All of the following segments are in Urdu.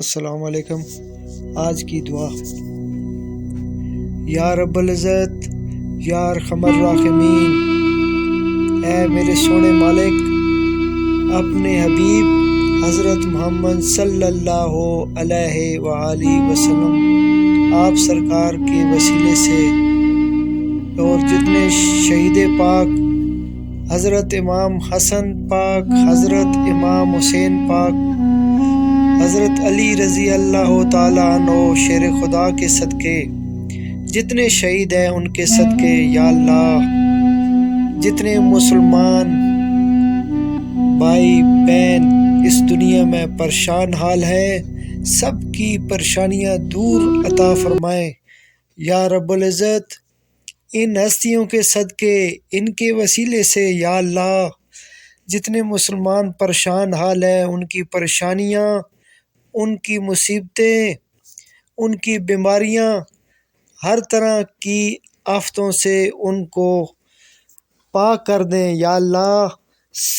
السلام علیکم۔ آج کی دعا: یا رب العزت، یا ارحم الراحمین، اے میرے سونے مالک، اپنے حبیب حضرت محمد صلی اللہ علیہ وآلہ وسلم آپ سرکار کے وسیلے سے اور جتنے شہید پاک حضرت امام حسن پاک، حضرت امام حسین پاک، حضرت علی رضی اللہ تعالیٰ عنہ شیر خدا کے صدقے، جتنے شہید ہیں ان کے صدقے یا اللہ، جتنے مسلمان بھائی بہن اس دنیا میں پریشان حال ہے، سب کی پریشانیاں دور عطا فرمائے یا رب العزت۔ ان ہستیوں کے صدقے، ان کے وسیلے سے یا اللہ، جتنے مسلمان پریشان حال ہیں ان کی پریشانیاں، ان کی مصیبتیں، ان کی بیماریاں، ہر طرح کی آفتوں سے ان کو پاک کر دیں یا اللہ۔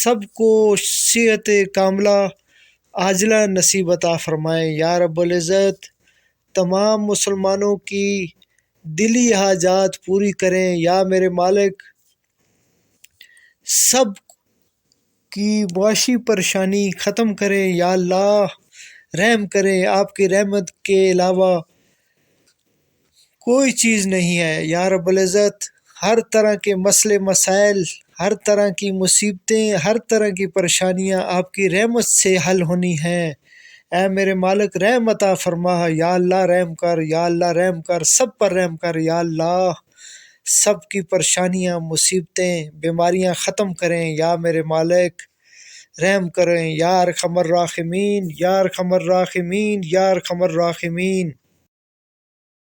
سب کو صحت کاملہ عاجلہ نصیب عطا فرمائیں یا رب العزت۔ تمام مسلمانوں کی دلی حاجات پوری کریں یا میرے مالک۔ سب کی معاشی پریشانی ختم کریں یا اللہ، رحم کریں۔ آپ کی رحمت کے علاوہ کوئی چیز نہیں ہے یا رب العزت۔ ہر طرح کے مسئلے مسائل، ہر طرح کی مصیبتیں، ہر طرح کی پریشانیاں آپ کی رحمت سے حل ہونی ہیں۔ اے میرے مالک، رحم عطا فرما یا اللہ، رحم کر یا اللہ، رحم کر، سب پر رحم کر یا اللہ۔ سب کی پریشانیاں، مصیبتیں، بیماریاں ختم کریں یا میرے مالک، رحم کریں یا ارحم الراحمین، یا ارحم الراحمین، یا ارحم الراحمین۔